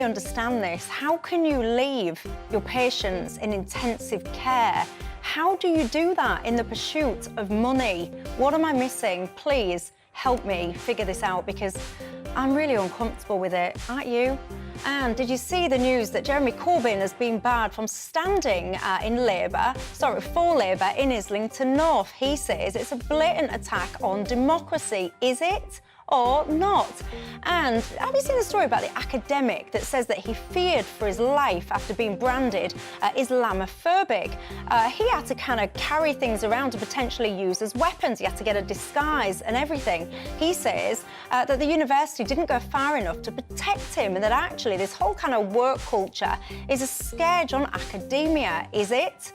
Understand this. How can you leave your patients in intensive care? How do you do that in the pursuit of money? What am I missing? Please help me figure this out, because I'm really uncomfortable with it, aren't you? And did you see the news that Jeremy Corbyn has been barred from standing for Labour in Islington North? He says it's a blatant attack on democracy. Is it? Or not? And have you seen the story about the academic that says that he feared for his life after being branded Islamophobic? He had to kind of carry things around to potentially use as weapons. He had to get a disguise and everything. He says that the university didn't go far enough to protect him, and that actually this whole kind of work culture is a scourge on academia. Is it?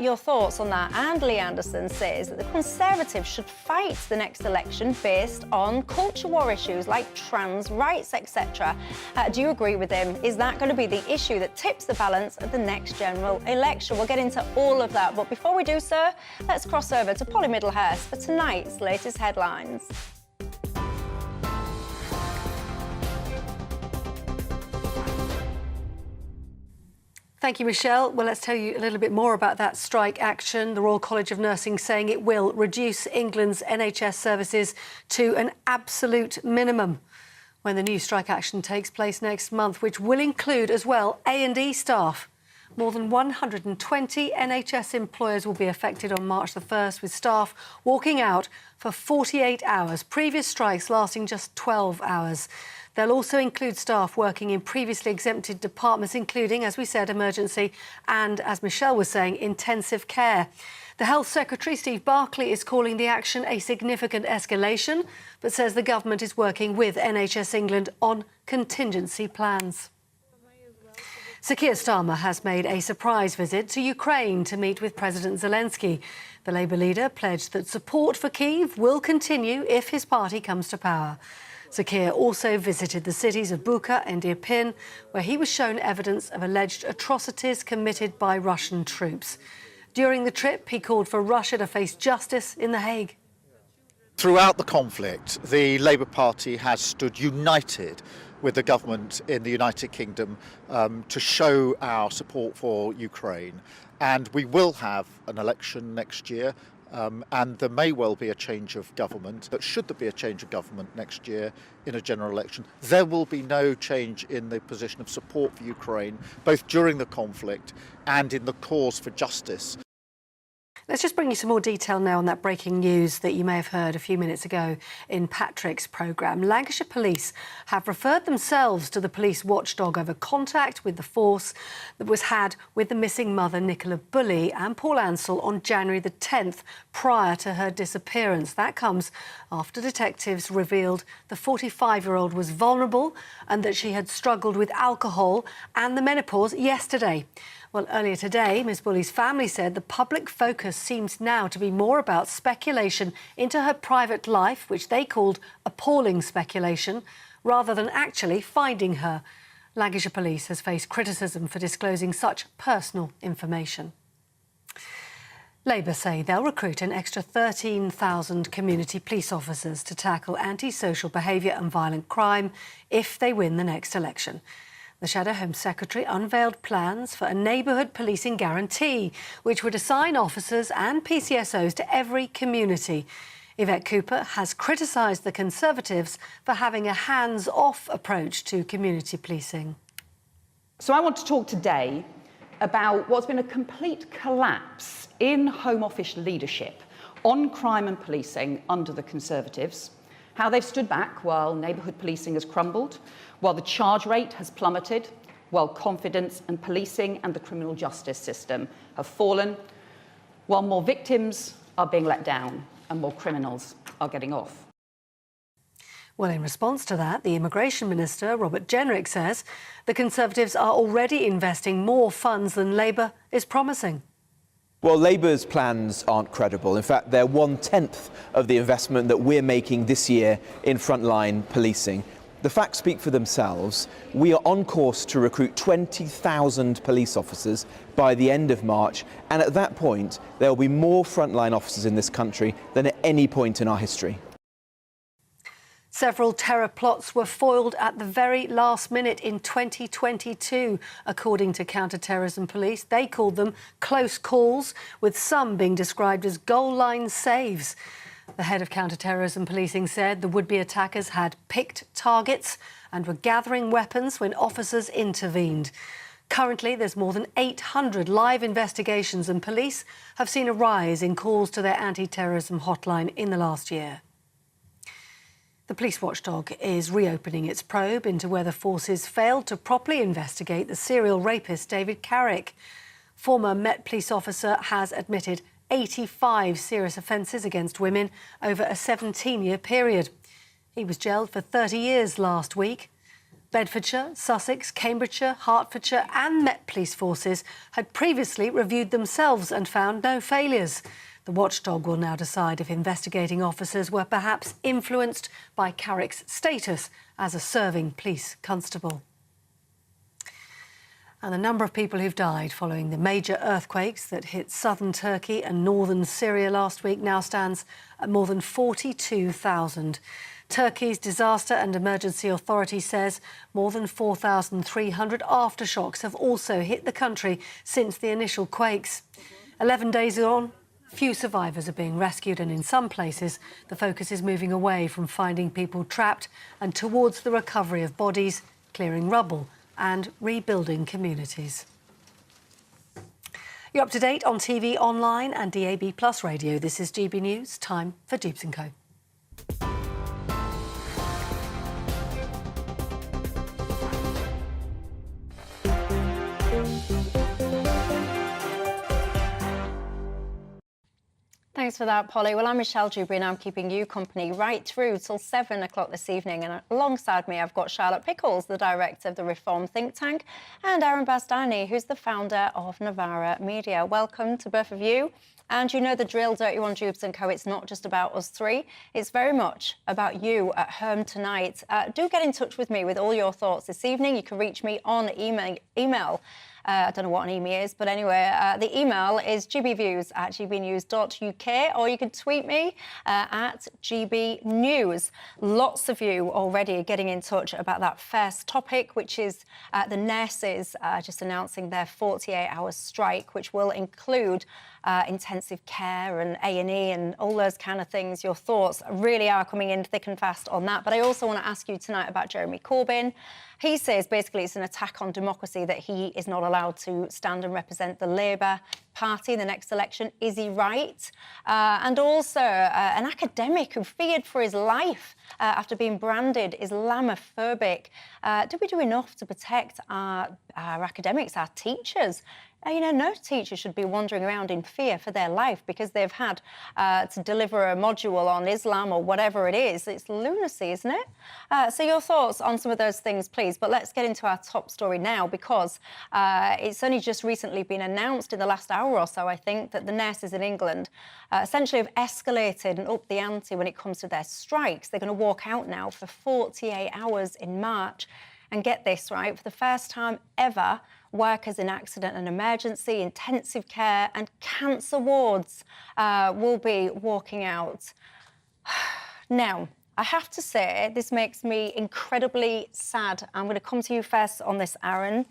Your thoughts on that? And Lee Anderson says that the Conservatives should fight the next election based on culture war issues like trans rights, etc. Do you agree with him? Is that going to be the issue that tips the balance at the next general election? We'll get into all of that, but before we do so, let's cross over to Polly Middlehurst for tonight's latest headlines. Thank you, Michelle. Well, let's tell you a little bit more about that strike action. The Royal College of Nursing saying it will reduce England's NHS services to an absolute minimum when the new strike action takes place next month, which will include as well A&E staff. More than 120 NHS employers will be affected on March the 1st, with staff walking out for 48 hours, previous strikes lasting just 12 hours. They'll also include staff working in previously exempted departments, including, as we said, emergency and, as Michelle was saying, intensive care. The Health Secretary, Steve Barclay, is calling the action a significant escalation, but says the government is working with NHS England on contingency plans. Sir Keir Starmer has made a surprise visit to Ukraine to meet with President Zelensky. The Labour leader pledged that support for Kyiv will continue if his party comes to power. Sir Keir also visited the cities of Bucha and Irpin, where he was shown evidence of alleged atrocities committed by Russian troops. During the trip, he called for Russia to face justice in The Hague. Throughout the conflict, the Labour Party has stood united with the government in the United Kingdom to show our support for Ukraine. And we will have an election next year. And there may well be a change of government, but should there be a change of government next year in a general election, there will be no change in the position of support for Ukraine, both during the conflict and in the cause for justice. Let's just bring you some more detail now on that breaking news that you may have heard a few minutes ago in Patrick's programme. Lancashire Police have referred themselves to the police watchdog over contact with the force that was had with the missing mother, Nicola Bulley, and Paul Ansell on January the 10th, prior to her disappearance. That comes after detectives revealed the 45-year-old was vulnerable and that she had struggled with alcohol and the menopause yesterday. Well, earlier today, Ms Bulley's family said the public focus seems now to be more about speculation into her private life, which they called appalling speculation, rather than actually finding her. Lancashire Police has faced criticism for disclosing such personal information. Labour say they'll recruit an extra 13,000 community police officers to tackle antisocial behaviour and violent crime if they win the next election. The Shadow Home Secretary unveiled plans for a neighbourhood policing guarantee, which would assign officers and PCSOs to every community. Yvette Cooper has criticised the Conservatives for having a hands-off approach to community policing. So I want to talk today about what's been a complete collapse in Home Office leadership on crime and policing under the Conservatives, how they've stood back while neighbourhood policing has crumbled, while the charge rate has plummeted, while confidence in policing and the criminal justice system have fallen, while more victims are being let down and more criminals are getting off. Well, in response to that, the Immigration Minister, Robert Jenrick, says the Conservatives are already investing more funds than Labour is promising. Well, Labour's plans aren't credible. In fact, they're 1/10 of the investment that we're making this year in frontline policing. The facts speak for themselves. We are on course to recruit 20,000 police officers by the end of March, and at that point, there will be more frontline officers in this country than at any point in our history. Several terror plots were foiled at the very last minute in 2022, according to counter-terrorism police. They called them close calls, with some being described as goal line saves. The head of counter-terrorism policing said the would-be attackers had picked targets and were gathering weapons when officers intervened. Currently, there's more than 800 live investigations, and police have seen a rise in calls to their anti-terrorism hotline in the last year. The police watchdog is reopening its probe into whether forces failed to properly investigate the serial rapist David Carrick. Former Met police officer has admitted 85 serious offences against women over a 17-year period. He was jailed for 30 years last week. Bedfordshire, Sussex, Cambridgeshire, Hertfordshire and Met police forces had previously reviewed themselves and found no failures. The watchdog will now decide if investigating officers were perhaps influenced by Carrick's status as a serving police constable. And the number of people who've died following the major earthquakes that hit southern Turkey and northern Syria last week now stands at more than 42,000. Turkey's Disaster and Emergency Authority says more than 4,300 aftershocks have also hit the country since the initial quakes. 11 days on, few survivors are being rescued, and in some places the focus is moving away from finding people trapped and towards the recovery of bodies, clearing rubble and rebuilding communities. You're up to date on TV, online and DAB+ radio. This is GB News. Time for Dewbs & Co. Thanks for that, Polly. Well, I'm Michelle Dewbs and I'm keeping you company right through till 7 o'clock this evening. And alongside me, I've got Charlotte Pickles, the director of the Reform think tank, and Aaron Bastani, who's the founder of Novara Media. Welcome to both of you. And you know the drill, don't you, on Dewbs & Co? It's not just about us three. It's very much about you at home tonight. Do get in touch with me with all your thoughts this evening. You can reach me on email. I don't know what an email is, but anyway, the email is gbviews@gbnews.uk, or you can tweet me at GBNews. Lots of you already getting in touch about that first topic, which is the nurses just announcing their 48-hour strike, which will include intensive care and A&E and all those kind of things. Your thoughts really are coming in thick and fast on that. But I also want to ask you tonight about Jeremy Corbyn. He says basically it's an attack on democracy that he is not allowed to stand and represent the Labour Party in the next election. Is he right? And also an academic who feared for his life after being branded Islamophobic. Do we do enough to protect our academics, our teachers? You know, no teacher should be wandering around in fear for their life because they've had to deliver a module on Islam or whatever it is. It's lunacy, isn't it? So your thoughts on some of those things, please. But let's get into our top story now, because it's only just recently been announced in the last hour or so, I think, that the nurses in England essentially have escalated and upped the ante when it comes to their strikes. They're going to walk out now for 48 hours in March. And get this, right, for the first time ever, workers in accident and emergency, intensive care and cancer wards will be walking out. Now, I have to say, this makes me incredibly sad. I'm going to come to you first on this, Aaron.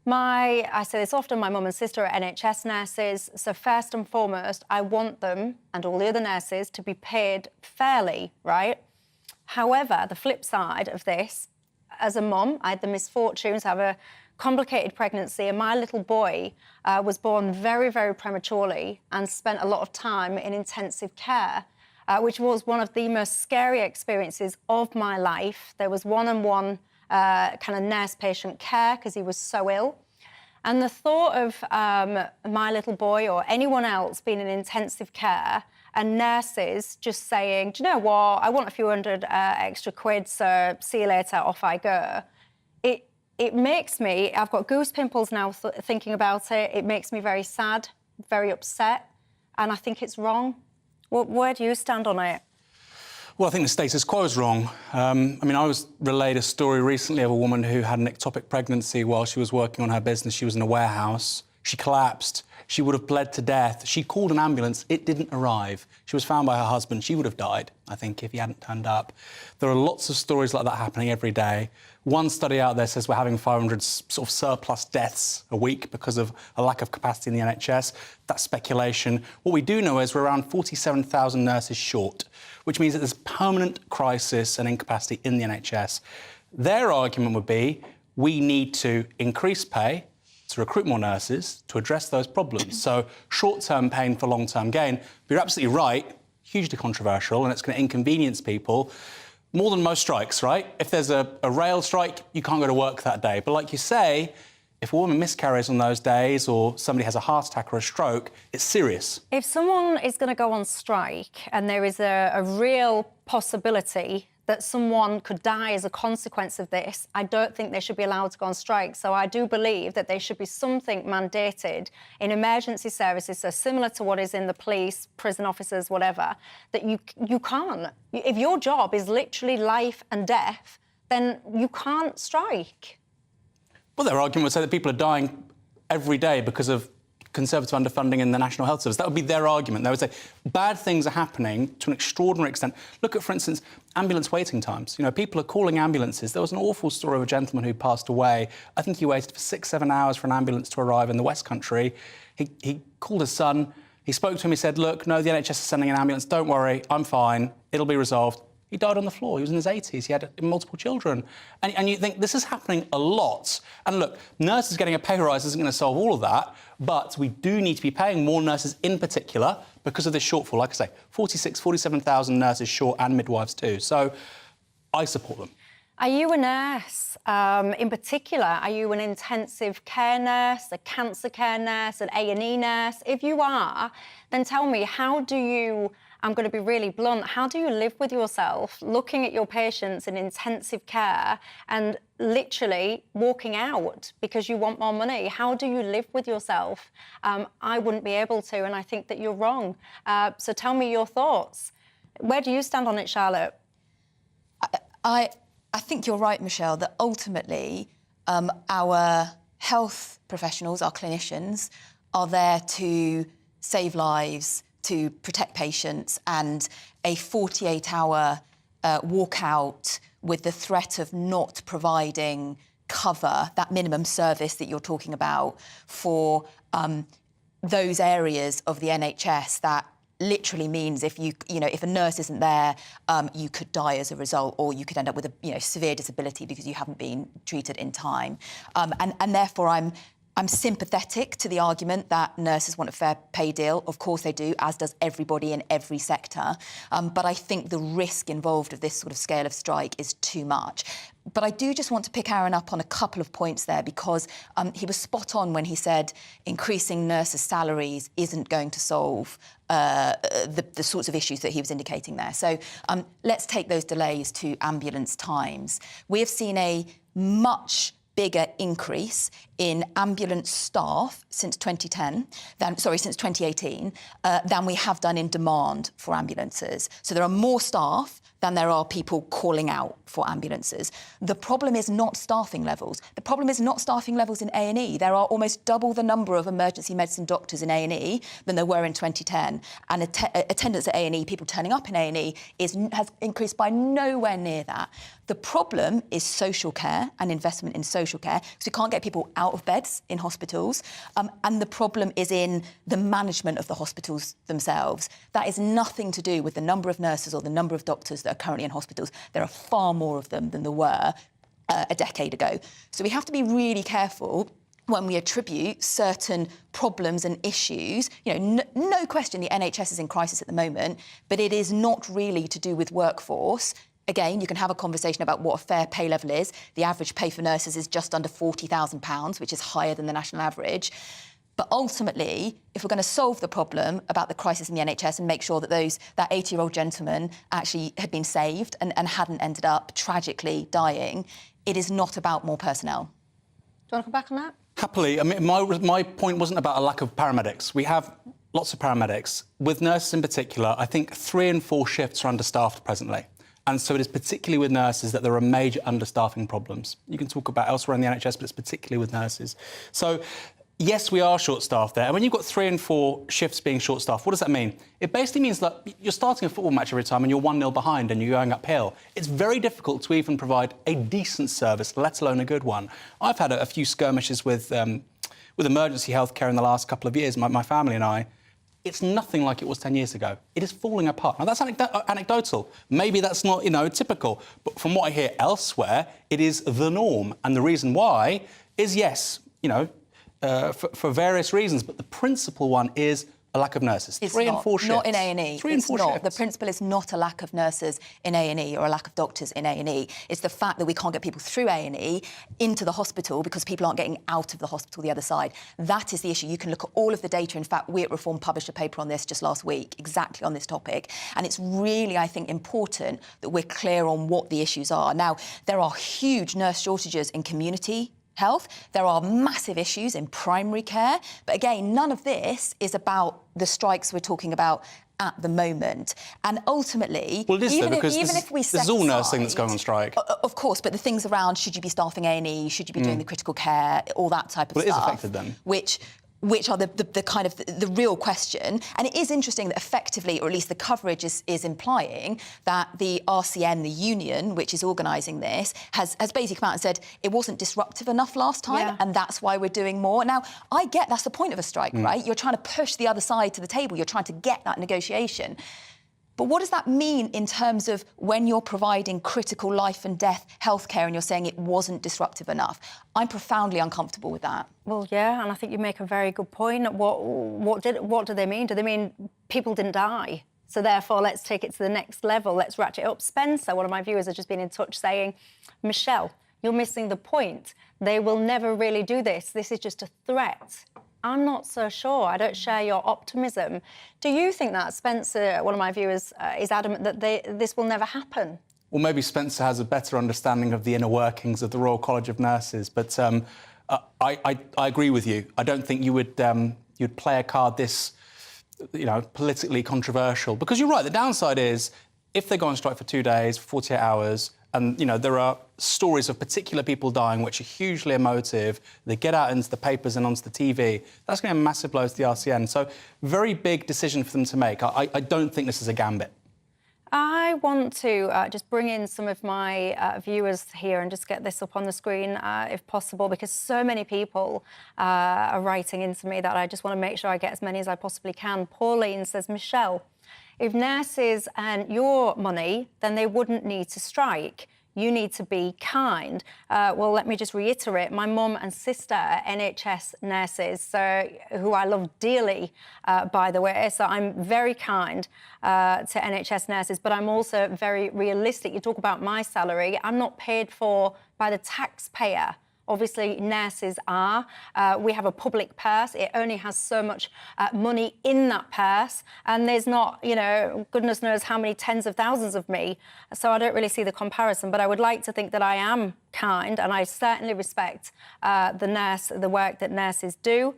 I say this often, my mum and sister are NHS nurses, so first and foremost, I want them and all the other nurses to be paid fairly, right? However, the flip side of this, as a mum, I had the misfortune to have a complicated pregnancy, and my little boy was born very, very prematurely and spent a lot of time in intensive care, which was one of the most scary experiences of my life. There was one-on-one kind of nurse-patient care because he was so ill. And the thought of my little boy or anyone else being in intensive care and nurses just saying, do you know what, I want a few hundred extra quid, so see you later, off I go. It makes me, I've got goose pimples now thinking about it. It makes me very sad, very upset, and I think it's wrong. Where do you stand on it? Well, I think the status quo is wrong. I mean, I was relayed a story recently of a woman who had an ectopic pregnancy while she was working on her business. She was in a warehouse. She collapsed She would have bled to death. She called an ambulance. It didn't arrive. She was found by her husband. She would have died, I think, if he hadn't turned up. There are lots of stories like that happening every day. One study out there says we're having 500 sort of surplus deaths a week because of a lack of capacity in the NHS. That's speculation. What we do know is we're around 47,000 nurses short, which means that there's permanent crisis and incapacity in the NHS. Their argument would be we need to increase pay to recruit more nurses to address those problems. So short-term pain for long-term gain. But you're absolutely right, hugely controversial, and it's going to inconvenience people more than most strikes, right? If there's a rail strike, you can't go to work that day. But like you say, if a woman miscarries on those days or somebody has a heart attack or a stroke, it's serious. If someone is going to go on strike and there is a real possibility that someone could die as a consequence of this, I don't think they should be allowed to go on strike. So I do believe that there should be something mandated in emergency services, so similar to what is in the police, prison officers, whatever, that you can't. If your job is literally life and death, then you can't strike. Well, their argument would say that people are dying every day because of Conservative underfunding in the National Health Service. That would be their argument. They would say bad things are happening to an extraordinary extent. Look at, for instance, ambulance waiting times. You know, people are calling ambulances. There was an awful story of a gentleman who passed away. I think he waited for 6-7 hours for an ambulance to arrive in the West Country. He called his son. He spoke to him. He said, look, no, the NHS is sending an ambulance. Don't worry, I'm fine. It'll be resolved. He died on the floor. He was in his 80s. He had multiple children. And you think this is happening a lot. And look, nurses getting a pay rise isn't going to solve all of that, but we do need to be paying more nurses in particular because of this shortfall. Like I say, 47,000 nurses short and midwives too. So I support them. Are you a nurse? In particular, are you an intensive care nurse, a cancer care nurse, an A&E nurse? If you are, then tell me, how do you... I'm going to be really blunt. How do you live with yourself, looking at your patients in intensive care and literally walking out because you want more money? How do you live with yourself? I wouldn't be able to, and I think that you're wrong. So tell me your thoughts. Where do you stand on it, Charlotte? I think you're right, Michelle, that ultimately our health professionals, our clinicians, are there to save lives, to protect patients, and a 48-hour walkout with the threat of not providing cover, that minimum service that you're talking about, for those areas of the NHS that literally means if if a nurse isn't there, you could die as a result, or you could end up with a severe disability because you haven't been treated in time. And therefore, I'm sympathetic to the argument that nurses want a fair pay deal. Of course they do, as does everybody in every sector. But I think the risk involved of this sort of scale of strike is too much. But I do just want to pick Aaron up on a couple of points there, because he was spot on when he said increasing nurses' salaries isn't going to solve the sorts of issues that he was indicating there. So let's take those delays to ambulance times. We have seen a much bigger increase in ambulance staff since 2018 than we have done in demand for ambulances. So there are more staff than there are people calling out for ambulances. The problem is not staffing levels. The problem is not staffing levels in A&E. There are almost double the number of emergency medicine doctors in A&E than there were in 2010. And attendance at A&E, people turning up in A&E, has increased by nowhere near that. The problem is social care and investment in social care, because we can't get people out of beds in hospitals. And the problem is in the management of the hospitals themselves. That is nothing to do with the number of nurses or the number of doctors that are currently in hospitals. There are far more of them than there were a decade ago. So we have to be really careful when we attribute certain problems and issues. No question the NHS is in crisis at the moment, but it is not really to do with workforce. Again, you can have a conversation about what a fair pay level is. The average pay for nurses is just under £40,000, which is higher than the national average. But ultimately, if we're going to solve the problem about the crisis in the NHS and make sure that that 80-year-old gentleman actually had been saved and hadn't ended up tragically dying, it is not about more personnel. Do you want to come back on that? Happily. I mean, my point wasn't about a lack of paramedics. We have lots of paramedics. With nurses in particular, I think 3 and 4 shifts are understaffed presently. And so it is particularly with nurses that there are major understaffing problems. You can talk about elsewhere in the NHS, but it's particularly with nurses. So Yes, we are short-staffed there. And when you've got 3 and 4 shifts being short-staffed, what does that mean? It basically means that you're starting a football match every time and you're 1-0 behind and you're going uphill. It's very difficult to even provide a decent service, let alone a good one. I've had a few skirmishes with emergency healthcare in the last couple of years, my family and I. It's nothing like it was 10 years ago. It is falling apart. Now, that's anecdotal. Maybe that's not, typical. But from what I hear elsewhere, it is the norm. And the reason why is, yes, for various reasons, but the principal one is a lack of nurses. It's 3 and 4 shifts. Not in A&E. 3 and 4 shifts. The principle is not a lack of nurses in A&E or a lack of doctors in A&E. It's the fact that we can't get people through A&E into the hospital because people aren't getting out of the hospital the other side. That is the issue. You can look at all of the data. In fact, we at Reform published a paper on this just last week, exactly on this topic. And it's really, I think, important that we're clear on what the issues are. Now, there are huge nurse shortages in community health. There are massive issues in primary care. But again, none of this is about the strikes we're talking about at the moment. And ultimately, well, it is, even if we this is all nursing that's going on strike. Of course, but the things around, should you be staffing A&E, should you be doing the critical care, all that type of stuff. Well, it is affected then. Which are the kind of the real question. And it is interesting that effectively, or at least the coverage is implying that the RCN, the union, which is organising this, has basically come out and said it wasn't disruptive enough last time, and that's why we're doing more. Now, I get that's the point of a strike, right? You're trying to push the other side to the table. You're trying to get that negotiation. But what does that mean in terms of when you're providing critical life and death healthcare and you're saying it wasn't disruptive enough? I'm profoundly uncomfortable with that. Well, yeah, and I think you make a very good point. What do they mean? Do they mean people didn't die? So therefore, let's take it to the next level. Let's ratchet it up. Spencer, one of my viewers, has just been in touch saying, Michelle, you're missing the point. They will never really do this. This is just a threat. I'm not so sure. I don't share your optimism. Do you think that Spencer, one of my viewers, is adamant that this will never happen? Well, maybe Spencer has a better understanding of the inner workings of the Royal College of Nurses, but I agree with you. I don't think you'd play a card this, politically controversial, because you're right. The downside is if they go on strike for 2 days, 48 hours, and, there are stories of particular people dying which are hugely emotive, they get out into the papers and onto the TV, that's going to be a massive blow to the RCN. So, very big decision for them to make. I don't think this is a gambit. I want to just bring in some of my viewers here and just get this up on the screen, if possible, because so many people are writing into me that I just want to make sure I get as many as I possibly can. Pauline says, Michelle, if nurses earn your money, then they wouldn't need to strike. You need to be kind. Well, let me just reiterate. My mum and sister are NHS nurses, who I love dearly, by the way. So I'm very kind to NHS nurses, but I'm also very realistic. You talk about my salary. I'm not paid for by the taxpayer. Obviously, nurses are. We have a public purse. It only has so much money in that purse. And there's not, goodness knows how many tens of thousands of me. So I don't really see the comparison. But I would like to think that I am kind, and I certainly respect the work that nurses do.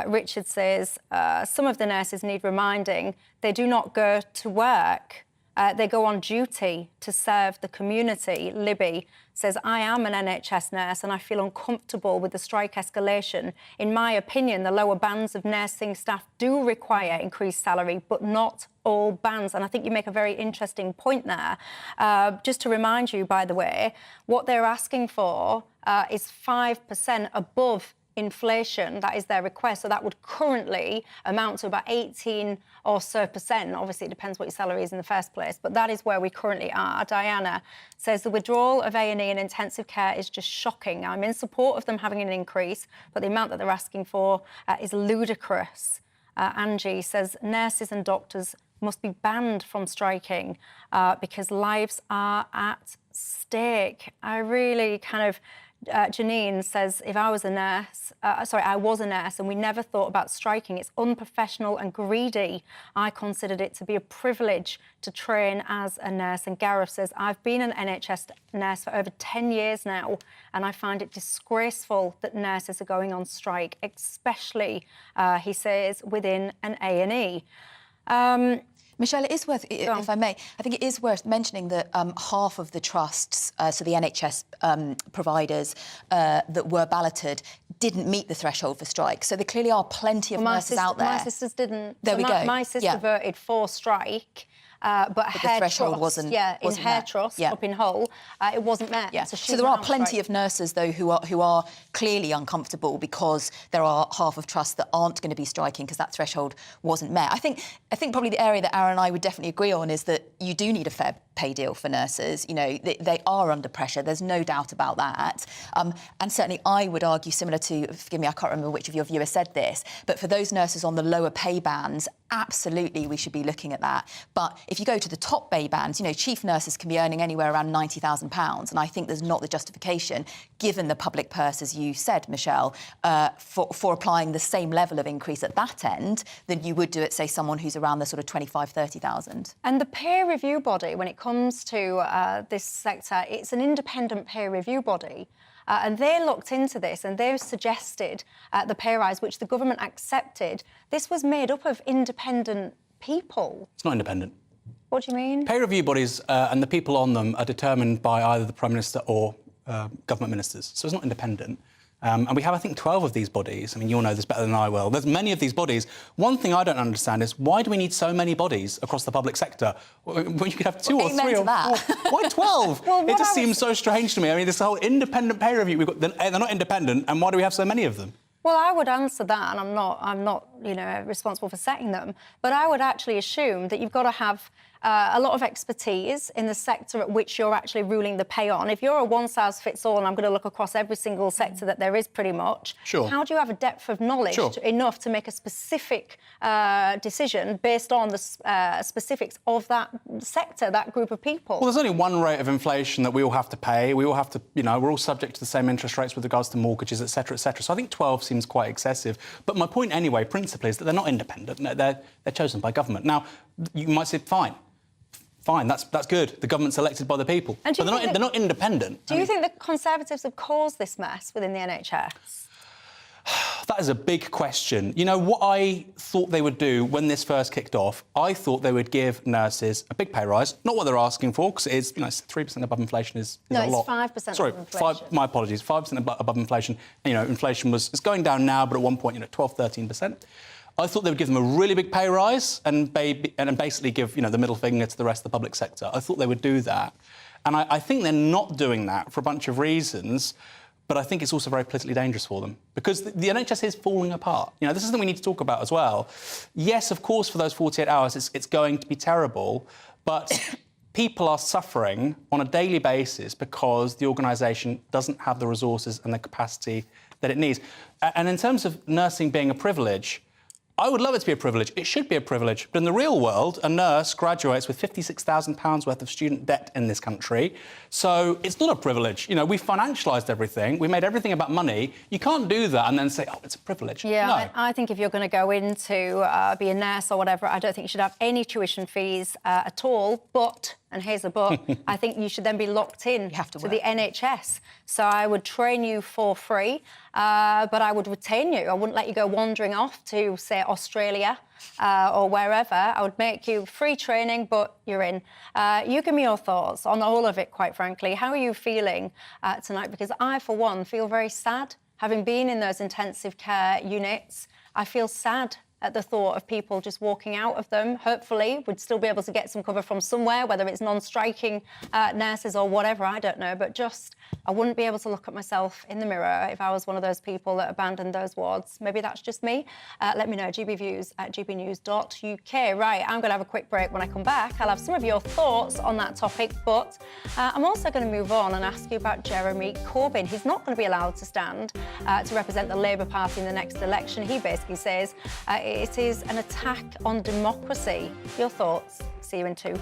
Richard says, some of the nurses need reminding. They do not go to work. They go on duty to serve the community. Libby says, I am an NHS nurse and I feel uncomfortable with the strike escalation. In my opinion, the lower bands of nursing staff do require increased salary, but not all bands. And I think you make a very interesting point there. Just to remind you, by the way, what they're asking for is 5% above inflation. That is their request. So that would currently amount to about 18% or so. Obviously, it depends what your salary is in the first place, but that is where we currently are. Diana says the withdrawal of A&E and intensive care is just shocking. I'm in support of them having an increase, but the amount that they're asking for is ludicrous. Angie says nurses and doctors must be banned from striking because lives are at stake. I really kind of... Janine says, if I was a nurse, I was a nurse and we never thought about striking. It's unprofessional and greedy. I considered it to be a privilege to train as a nurse. And Gareth says, I've been an NHS nurse for over 10 years now, and I find it disgraceful that nurses are going on strike, especially, he says, within an A&E. Michelle, it is worth, if I may, I think it is worth mentioning that half of the trusts, so the NHS providers that were balloted, didn't meet the threshold for strike. So there clearly are plenty of nurses out there. My sisters didn't. There we go. My sister voted for strike. But the threshold wasn't in Hair met. Trust up in Hull, it wasn't met. Yeah. So there are plenty of nurses though who are clearly uncomfortable because there are half of trusts that aren't going to be striking because that threshold wasn't met. I think probably the area that Aaron and I would definitely agree on is that you do need a fair pay deal for nurses. You know, they are under pressure. There's no doubt about that. And certainly I would argue, similar to, forgive me, I can't remember which of your viewers said this, but for those nurses on the lower pay bands, absolutely we should be looking at that. But if you go to the top pay bands, you know, chief nurses can be earning anywhere around £90,000, and I think there's not the justification, given the public purse, as you said, Michelle, for applying the same level of increase at that end than you would do at, say, someone who's around the sort of 25, 30,000. And the peer review body, when it comes to this sector, it's an independent peer review body. And they looked into this and they've suggested the pay rise, which the government accepted. This was made up of independent people. It's not independent. What do you mean? Pay review bodies and the people on them are determined by either the Prime Minister or government ministers. So it's not independent. And we have, I think, 12 of these bodies. I mean, you'll know this better than I will. There's many of these bodies. One thing I don't understand is why do we need so many bodies across the public sector when you could have two or three or four? Why 12? Well, it just seems so strange to me. I mean, this whole independent pay review, they're not independent, and why do we have so many of them? Well, I would answer that, and I'm not, you know, responsible for setting them. But I would actually assume that you've got to have a lot of expertise in the sector at which you're actually ruling the pay on. If you're a one-size-fits-all, and I'm going to look across every single sector that there is pretty much, how do you have a depth of knowledge enough to make a specific decision based on the specifics of that sector, that group of people? Well, there's only one rate of inflation that we all have to pay. We all have to, you know, we're all subject to the same interest rates with regards to mortgages, etc., etc. So I think 12 seems quite excessive. But my point anyway, principally, is that they're not independent. They're chosen by government. Now, you might say, fine, that's good. The government's elected by the people. But they're not independent. Do you think the Conservatives have caused this mess within the NHS? That is a big question. You know, what I thought they would do when this first kicked off, I thought they would give nurses a big pay rise. Not what they're asking for, because it is, you know, 3% above inflation is a lot. No, it's 5% Sorry, above inflation. My apologies, 5% above inflation. You know, inflation it's going down now, but at one point, you know, 12, 13%. I thought they would give them a really big pay rise and basically give, you know, the middle finger to the rest of the public sector. I thought they would do that. And I think they're not doing that for a bunch of reasons, but I think it's also very politically dangerous for them because the NHS is falling apart. You know, this is something we need to talk about as well. Yes, of course, for those 48 hours, it's going to be terrible, but people are suffering on a daily basis because the organisation doesn't have the resources and the capacity that it needs. And in terms of nursing being a privilege, I would love it to be a privilege. It should be a privilege. But in the real world, a nurse graduates with £56,000 worth of student debt in this country. So it's not a privilege. You know, we financialised everything. We made everything about money. You can't do that and then say, oh, it's a privilege. Yeah, no. I think if you're going to go into be a nurse or whatever, I don't think you should have any tuition fees at all. But, and here's a but, I think you should then be locked in to the NHS. So I would train you for free, but I would retain you. I wouldn't let you go wandering off to, say, Australia or wherever. I would make you free training, but you're in. You give me your thoughts on all of it, quite frankly. How are you feeling tonight? Because I, for one, feel very sad. Having been in those intensive care units, I feel sad at the thought of people just walking out of them. Hopefully, we'd still be able to get some cover from somewhere, whether it's non-striking nurses or whatever, I don't know. But just, I wouldn't be able to look at myself in the mirror if I was one of those people that abandoned those wards. Maybe that's just me. Let me know, gbviews@gbnews.uk. Right, I'm going to have a quick break. When I come back, I'll have some of your thoughts on that topic, but I'm also going to move on and ask you about Jeremy Corbyn. He's not going to be allowed to stand to represent the Labour Party in the next election. He basically says it is an attack on democracy. Your thoughts? See you in 2.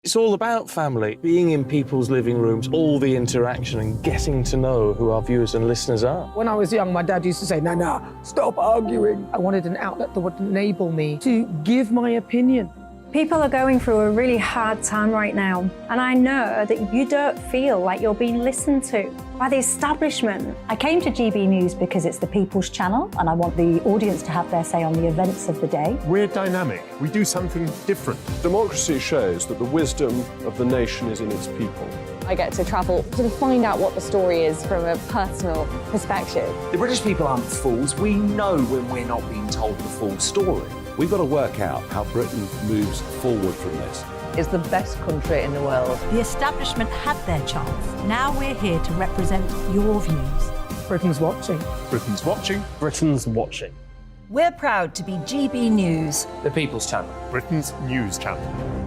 It's all about family, being in people's living rooms, all the interaction and getting to know who our viewers and listeners are. When I was young, my dad used to say, no, stop arguing. I wanted an outlet that would enable me to give my opinion. People are going through a really hard time right now, and I know that you don't feel like you're being listened to by the establishment. I came to GB News because it's the People's Channel, and I want the audience to have their say on the events of the day. We're dynamic. We do something different. Democracy shows that the wisdom of the nation is in its people. I get to travel to find out what the story is from a personal perspective. The British people aren't fools. We know when we're not being told the full story. We've got to work out how Britain moves forward from this. It's the best country in the world. The establishment had their chance. Now we're here to represent your views. Britain's watching. Britain's watching. Britain's watching. We're proud to be GB News. The People's Channel. Britain's news channel.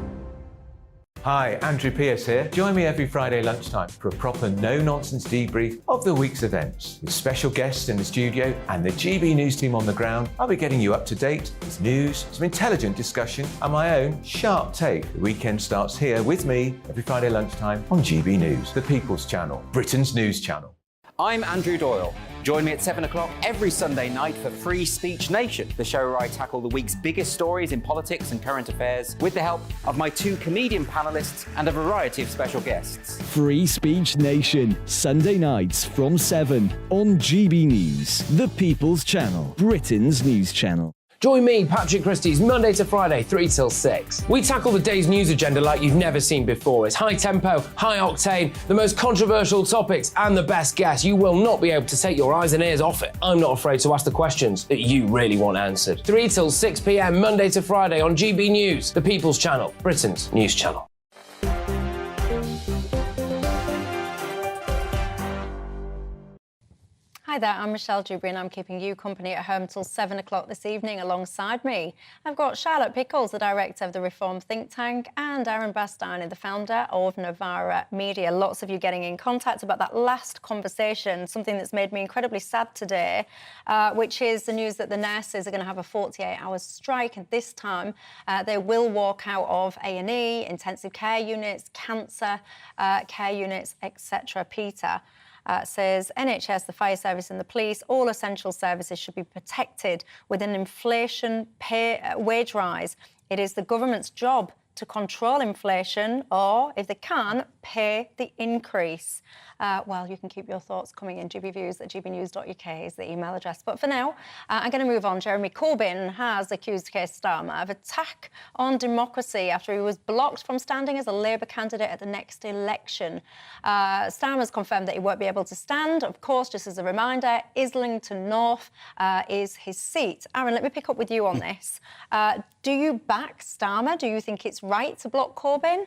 Hi, Andrew Pierce here. Join me every Friday lunchtime for a proper no-nonsense debrief of the week's events. With special guests in the studio and the GB News team on the ground, I'll be getting you up to date with news, some intelligent discussion and my own sharp take. The weekend starts here with me every Friday lunchtime on GB News, the People's Channel, Britain's news channel. I'm Andrew Doyle. Join me at 7 o'clock every Sunday night for Free Speech Nation, the show where I tackle the week's biggest stories in politics and current affairs with the help of my 2 comedian panellists and a variety of special guests. Free Speech Nation, Sunday nights from 7 on GB News, the People's Channel, Britain's news channel. Join me, Patrick Christie's, Monday to Friday, 3 till 6. We tackle the day's news agenda like you've never seen before. It's high tempo, high octane, the most controversial topics, and the best guests. You will not be able to take your eyes and ears off it. I'm not afraid to ask the questions that you really want answered. 3 till 6 p.m, Monday to Friday on GB News, the People's Channel, Britain's news channel. Hi there, I'm Michelle Dewbs and I'm keeping you company at home till 7 o'clock this evening. Alongside me, I've got Charlotte Pickles, the director of the Reform think tank, and Aaron Bastani, the founder of Novara Media. Lots of you getting in contact about that last conversation, something that's made me incredibly sad today, which is the news that the nurses are going to have a 48-hour strike, and this time they will walk out of A&E, intensive care units, cancer care units, etc. Peter says NHS, the fire service and the police, all essential services should be protected with an inflation wage rise. It is the government's job to control inflation or, if they can't, pay the increase. Well, you can keep your thoughts coming in. gbviews@gbnews.uk is the email address. But for now, I'm going to move on. Jeremy Corbyn has accused Keir Starmer of attack on democracy after he was blocked from standing as a Labour candidate at the next election. Starmer's confirmed that he won't be able to stand. Of course, just as a reminder, Islington North is his seat. Aaron, let me pick up with you on this. Do you back Starmer? Do you think it's right to block Corbyn?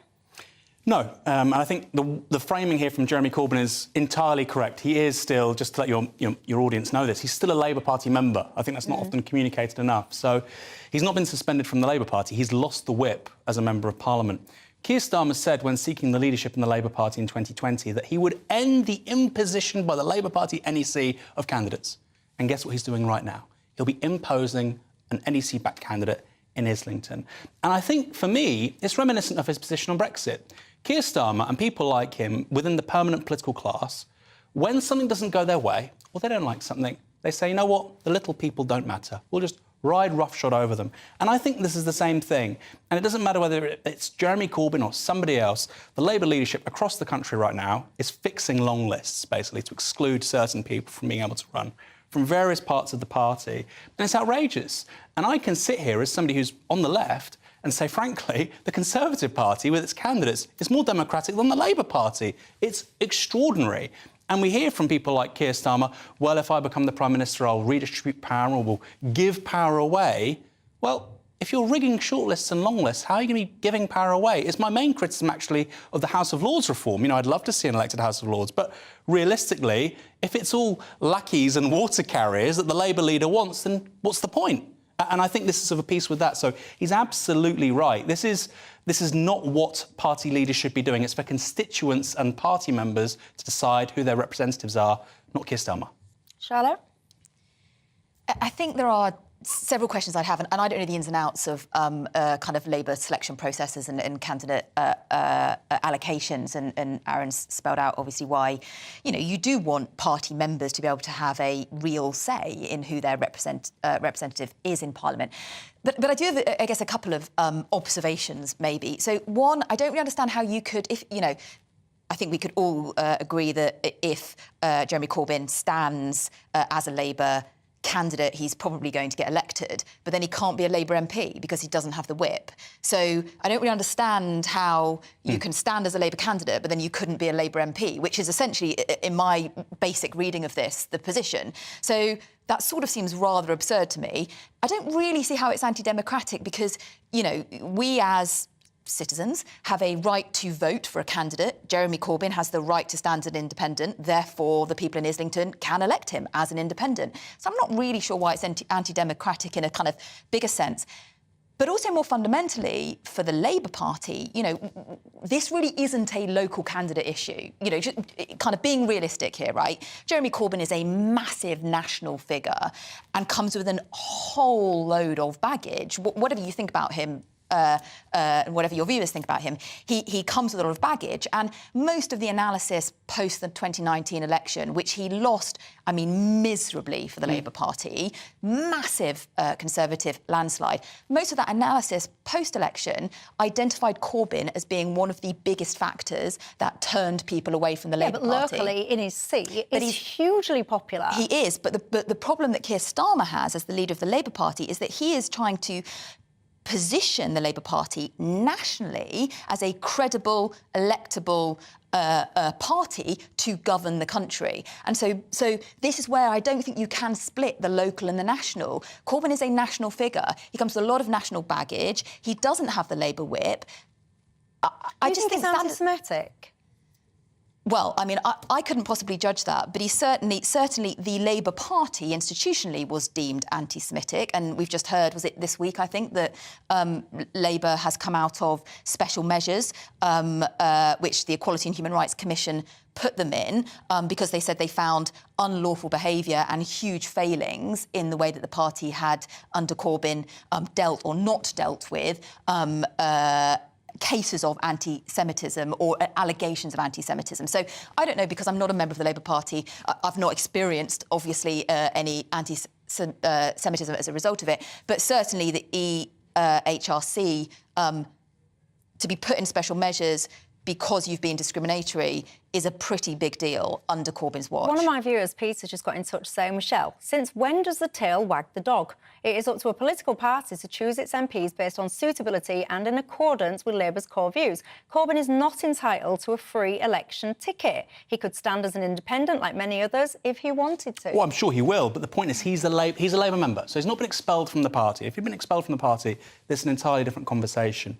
No, and I think the framing here from Jeremy Corbyn is entirely correct. He is still, just to let your audience know this, he's still a Labour Party member. I think that's not often communicated enough. So he's not been suspended from the Labour Party. He's lost the whip as a Member of Parliament. Keir Starmer said when seeking the leadership in the Labour Party in 2020 that he would end the imposition by the Labour Party NEC of candidates. And guess what he's doing right now? He'll be imposing an NEC-backed candidate in Islington. And I think, for me, it's reminiscent of his position on Brexit. Keir Starmer and people like him within the permanent political class, when something doesn't go their way, or they don't like something, they say, you know what, the little people don't matter. We'll just ride roughshod over them. And I think this is the same thing. And it doesn't matter whether it's Jeremy Corbyn or somebody else, the Labour leadership across the country right now is fixing long lists, basically, to exclude certain people from being able to run from various parts of the party. And it's outrageous. And I can sit here as somebody who's on the left and say, frankly, the Conservative Party with its candidates is more democratic than the Labour Party. It's extraordinary. And we hear from people like Keir Starmer, well, if I become the Prime Minister, I'll redistribute power or will give power away. Well, if you're rigging shortlists and long lists, how are you going to be giving power away? It's my main criticism, actually, of the House of Lords reform. You know, I'd love to see an elected House of Lords, but realistically, if it's all lackeys and water carriers that the Labour leader wants, then what's the point? And I think this is of a piece with that. So he's absolutely right. This is not what party leaders should be doing. It's for constituents and party members to decide who their representatives are, not Keir Starmer. Charlotte? I think there are several questions I'd have, and I don't know the ins and outs of kind of Labour selection processes and candidate allocations, and Aaron's spelled out obviously why, you do want party members to be able to have a real say in who their representative is in Parliament. But I do have, I guess, a couple of observations maybe. So one, I don't really understand how you could, I think we could all agree that if Jeremy Corbyn stands as a Labour candidate, he's probably going to get elected, but then he can't be a Labour MP because he doesn't have the whip. So I don't really understand how you can stand as a Labour candidate, but then you couldn't be a Labour MP, which is essentially, in my basic reading of this, the position. So that sort of seems rather absurd to me. I don't really see how it's anti-democratic because, we as citizens have a right to vote for a candidate. Jeremy Corbyn has the right to stand as an independent. Therefore, the people in Islington can elect him as an independent. So I'm not really sure why it's anti-democratic in a kind of bigger sense. But also more fundamentally, for the Labour Party, this really isn't a local candidate issue. Just kind of being realistic here, right? Jeremy Corbyn is a massive national figure and comes with a whole load of baggage. Whatever you think about him, whatever your viewers think about him, he comes with a lot of baggage. And most of the analysis post the 2019 election, which he lost, miserably for the Labour Party, massive Conservative landslide, most of that analysis post-election identified Corbyn as being one of the biggest factors that turned people away from the Labour Party. But locally, in his seat, he's hugely popular. He is, but the problem that Keir Starmer has as the leader of the Labour Party is that he is trying to position the Labour Party nationally as a credible, electable party to govern the country. And so this is where I don't think you can split the local and the national. Corbyn is a national figure. He comes with a lot of national baggage. He doesn't have the Labour whip. I just think it's anti-Semitic. Well, I couldn't possibly judge that, but he certainly the Labour Party institutionally was deemed anti-Semitic, and we've just heard, was it this week, I think, that Labour has come out of special measures, which the Equality and Human Rights Commission put them in, because they said they found unlawful behaviour and huge failings in the way that the party had, under Corbyn, dealt or not dealt with cases of anti-Semitism or allegations of anti-Semitism. So I don't know, because I'm not a member of the Labour Party. I've not experienced, obviously, any anti-Semitism as a result of it. But certainly the HRC, to be put in special measures because you've been discriminatory is a pretty big deal under Corbyn's watch. One of my viewers, Peter, just got in touch saying, Michelle, since when does the tail wag the dog? It is up to a political party to choose its MPs based on suitability and in accordance with Labour's core views. Corbyn is not entitled to a free election ticket. He could stand as an independent like many others if he wanted to. Well, I'm sure he will, but the point is he's a Labour member, so he's not been expelled from the party. If he'd been expelled from the party, this is an entirely different conversation.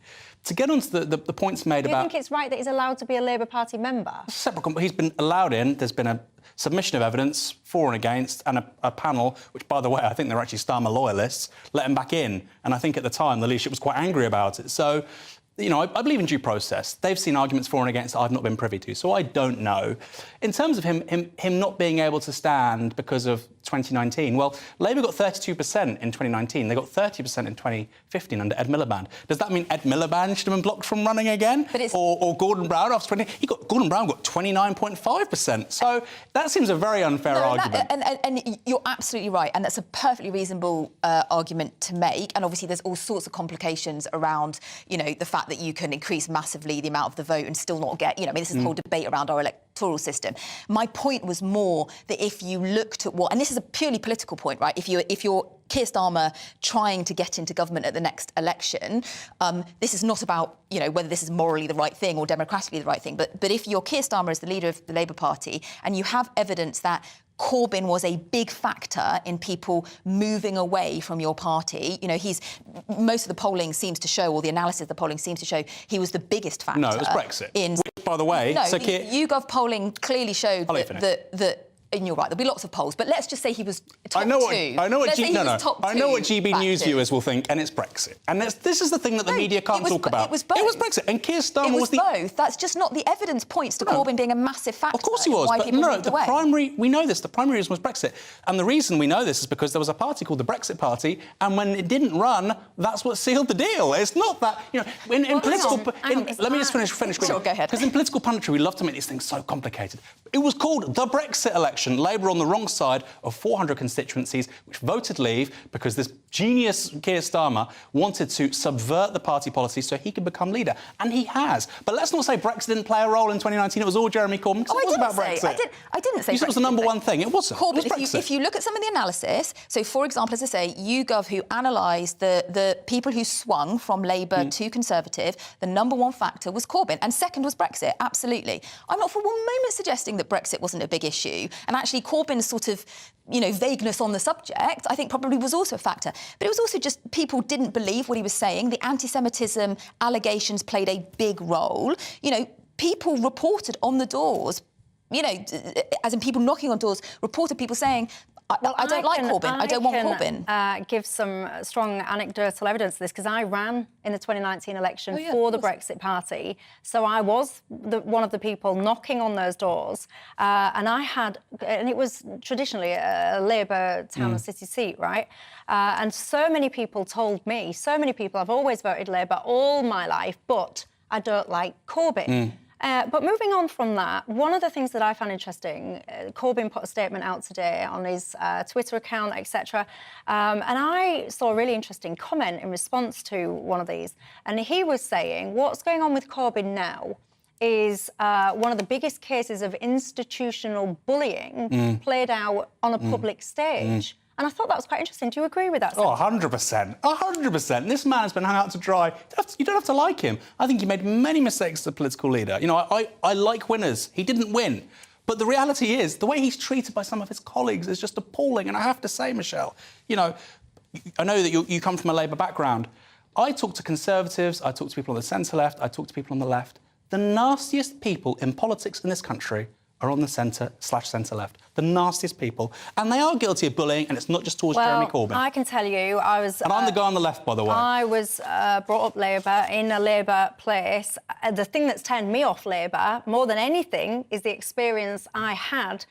To get on to the points made about... Do you think it's right that he's allowed to be a Labour Party member? Separate. He's been allowed in. There's been a submission of evidence for and against, and a panel, which, by the way, I think they're actually Starmer loyalists, let him back in. And I think at the time the leadership was quite angry about it. So, I believe in due process. They've seen arguments for and against that I've not been privy to, so I don't know. In terms of him not being able to stand because of 2019, well, Labour got 32% in 2019. They got 30% in 2015 under Ed Miliband. Does that mean Ed Miliband should have been blocked from running again? Or Gordon Brown after 20? Gordon Brown got 29.5%. So that seems a very unfair argument. And you're absolutely right, and that's a perfectly reasonable argument to make. And obviously, there's all sorts of complications around, the fact that you can increase massively the amount of the vote and still not get, this is the whole debate around our electoral system. My point was more that if you looked at what, and this is a purely political point, right? If you're Keir Starmer trying to get into government at the next election, this is not about, whether this is morally the right thing or democratically the right thing. But if you're Keir Starmer as the leader of the Labour Party and you have evidence that Corbyn was a big factor in people moving away from your party. Most of the polling seems to show, or the analysis of the polling seems to show, he was the biggest factor. No, it was Brexit. Which, by the way, YouGov polling clearly showed that and you're right, there'll be lots of polls, but let's just say he was top two. I know what GB News viewers will think, and it's Brexit. And this is the thing that the media can't talk about. It was both. It was Brexit, and Keir Starmer was both. That's just not the evidence points to Corbyn being a massive factor. Of course he was, but we know this. The primary reason was Brexit, and the reason we know this is because there was a party called the Brexit Party, and when it didn't run, that's what sealed the deal. It's not that in political. Let me just finish. Sure, go ahead. Because in political punditry, we love to make these things so complicated. It was called the Brexit election. Labour on the wrong side of 400 constituencies, which voted Leave because this genius Keir Starmer wanted to subvert the party policy so he could become leader, and he has. But let's not say Brexit didn't play a role in 2019. It was all Jeremy Corbyn. Because it was about Brexit. I didn't say you said it was the number one thing. It wasn't. Corbyn, it was if you look at some of the analysis, so for example, as I say, YouGov, who analysed the people who swung from Labour to Conservative, the number one factor was Corbyn, and second was Brexit. Absolutely. I'm not for one moment suggesting that Brexit wasn't a big issue, and actually Corbyn's sort of, vagueness on the subject, I think probably was also a factor. But it was also just people didn't believe what he was saying. The anti-Semitism allegations played a big role. People reported on the doors, as in people knocking on doors, reported people saying, I don't like Corbyn. I don't want Corbyn. Give some strong anecdotal evidence to this because I ran in the 2019 election for the Brexit Party. So I was one of the people knocking on those doors, and it was traditionally a Labour town and city seat, right? And so many people told me, I've always voted Labour all my life, but I don't like Corbyn. But moving on from that, one of the things that I found interesting, Corbyn put a statement out today on his Twitter account, etc. And I saw a really interesting comment in response to one of these. And he was saying, what's going on with Corbyn now is one of the biggest cases of institutional bullying played out on a public stage. And I thought that was quite interesting. Do you agree with that? Oh, 100%. 100%. This man has been hung out to dry. You don't have to like him. I think he made many mistakes as a political leader. I like winners. He didn't win. But the reality is, the way he's treated by some of his colleagues is just appalling. And I have to say, Michelle, I know that you come from a Labour background. I talk to Conservatives, I talk to people on the centre-left, I talk to people on the left. The nastiest people in politics in this country are on the centre/centre-left. The nastiest people. And they are guilty of bullying, and it's not just towards Jeremy Corbyn. I can tell you, I was... And I'm the guy on the left, by the way. I was brought up Labour, in a Labour place. The thing that's turned me off Labour, more than anything, is the experience I had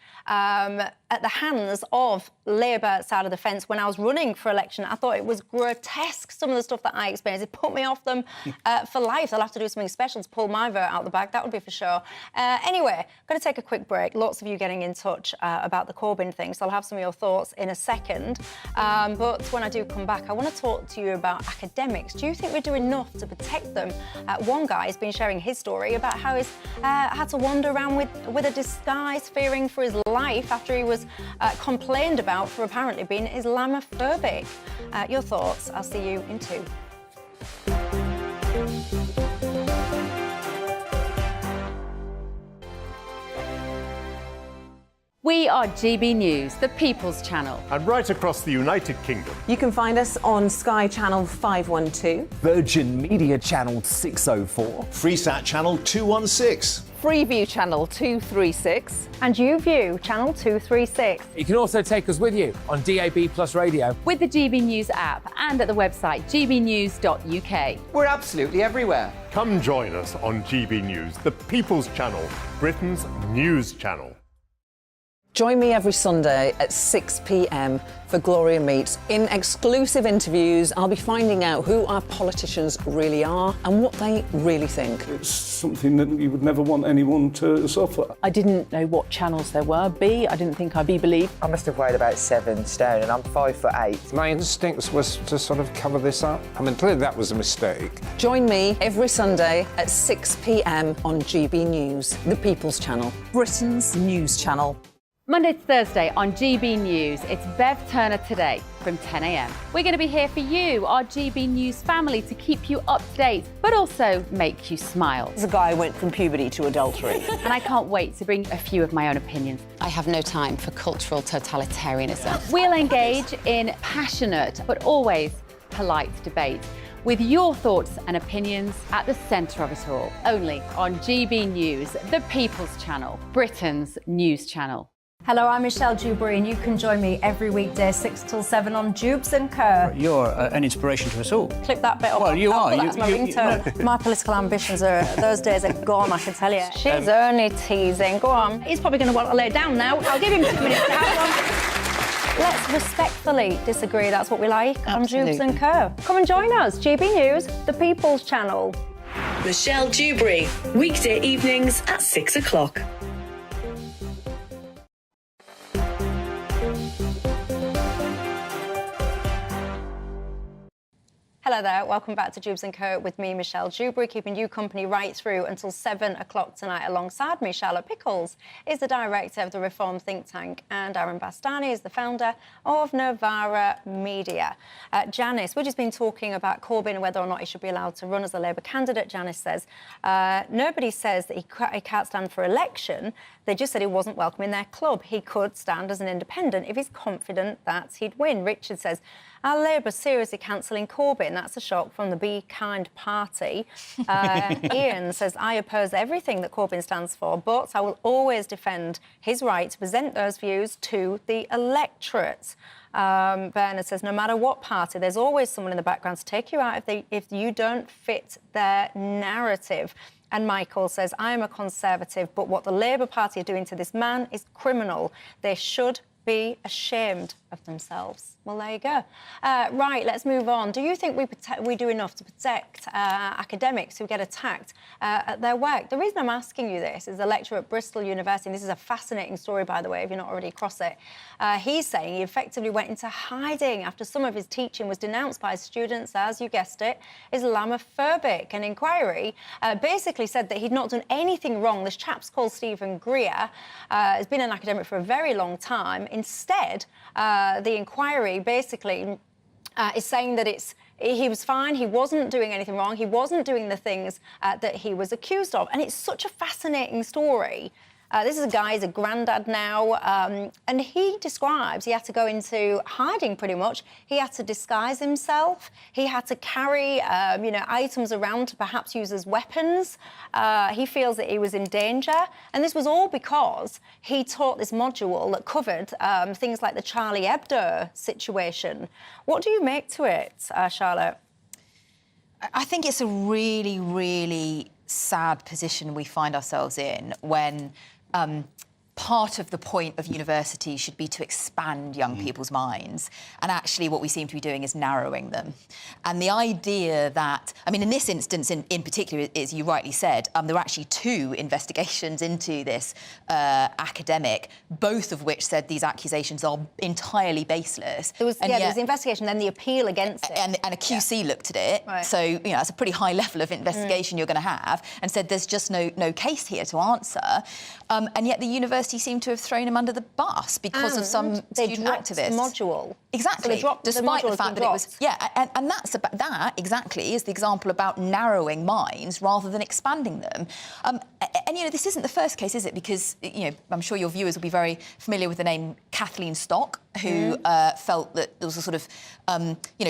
at the hands of Labour side of the fence when I was running for election. I thought it was grotesque, some of the stuff that I experienced. It put me off them for life. I'll have to do something special to pull my vote out the bag. That would be for sure. Anyway, I'm going to take a quick break. Lots of you getting in touch about the Corbyn thing, so I'll have some of your thoughts in a second. But when I do come back, I want to talk to you about academics. Do you think we do enough to protect them? One guy has been sharing his story about how he's had to wander around with a disguise, fearing for his life after he was complained about for apparently being Islamophobic. Your thoughts? I'll see you in 2. We are GB News, the People's Channel. And right across the United Kingdom. You can find us on Sky Channel 512. Virgin Media Channel 604. Freesat Channel 216. Freeview Channel 236. And YouView Channel 236. You can also take us with you on DAB Plus Radio. With the GB News app and at the website gbnews.uk. We're absolutely everywhere. Come join us on GB News, the People's Channel, Britain's news channel. Join me every Sunday at 6 p.m. for Gloria Meets. In exclusive interviews, I'll be finding out who our politicians really are and what they really think. It's something that you would never want anyone to suffer. I didn't know what channels there were. I didn't think I'd be believed. I must have weighed about 7 stone and I'm 5'8". My instincts was to sort of cover this up. I mean, clearly that was a mistake. Join me every Sunday at 6 p.m. on GB News, the People's Channel, Britain's news channel. Monday to Thursday on GB News, it's Bev Turner Today from 10 a.m. We're going to be here for you, our GB News family, to keep you up to date, but also make you smile. There's a guy who went from puberty to adultery. And I can't wait to bring a few of my own opinions. I have no time for cultural totalitarianism. We'll engage in passionate, but always polite debate, with your thoughts and opinions at the centre of it all. Only on GB News, the People's Channel, Britain's news channel. Hello, I'm Michelle Dewberry, and you can join me every weekday 6 till 7 on Dewbs and Co. You're an inspiration to us all. Clip that bit up. Well, you are. That's my ringtone. My political ambitions those days are gone, I can tell you. She's only teasing. Go on. He's probably going to want to lay down now. I'll give him 2 minutes to have one. Let's respectfully disagree. That's what we like on Dewbs and Co. Come and join us. GB News, the People's Channel. Michelle Dewberry, weekday evenings at 6 o'clock. Hello there, welcome back to Dewbs & Co with me, Michelle Dewberry, keeping you company right through until 7 o'clock tonight. Alongside me, Charlotte Pickles is the director of the Reform think tank, and Aaron Bastani is the founder of Novara Media. Janice, we've just been talking about Corbyn and whether or not he should be allowed to run as a Labour candidate. Janice says, nobody says that he can't stand for election. They just said he wasn't welcome in their club. He could stand as an independent if he's confident that he'd win. Richard says, are Labour seriously cancelling Corbyn? That's a shock from the Be Kind party. Ian says, I oppose everything that Corbyn stands for, but I will always defend his right to present those views to the electorate. Bernard says, no matter what party, there's always someone in the background to take you out if you don't fit their narrative. And Michael says, I am a Conservative, but what the Labour Party are doing to this man is criminal. They should be ashamed of themselves. Well, there you go. Right, let's move on. Do you think we do enough to protect academics who get attacked at their work? The reason I'm asking you this is a lecturer at Bristol University, and this is a fascinating story, by the way, if you're not already across it. He's saying he effectively went into hiding after some of his teaching was denounced by students as, you guessed it, Islamophobic. An inquiry basically said that he'd not done anything wrong. This chap's called Stephen Greer, has been an academic for a very long time. Instead, the inquiry basically is saying that he was fine, he wasn't doing anything wrong, he wasn't doing the things that he was accused of. And it's such a fascinating story. This is a guy, he's a granddad now, and he describes he had to go into hiding pretty much. He had to disguise himself. He had to carry, items around to perhaps use as weapons. He feels that he was in danger. And this was all because he taught this module that covered things like the Charlie Hebdo situation. What do you make to it, Charlotte? I think it's a really, really sad position we find ourselves in when part of the point of university should be to expand young people's minds. And actually what we seem to be doing is narrowing them. And the idea that, I mean, in this instance in particular, as you rightly said, there were actually 2 investigations into this academic, both of which said these accusations are entirely baseless. There was the investigation, then the appeal against it. And a QC looked at it. Right. So, it's a pretty high level of investigation you're going to have, and said there's just no case here to answer. And yet the university seemed to have thrown him under the bus because of some student activists. The module. Exactly. So despite the fact that it was... Yeah, and that exactly is the example about narrowing minds rather than expanding them. And this isn't the first case, is it? Because, I'm sure your viewers will be very familiar with the name Kathleen Stock, who felt that there was a sort of,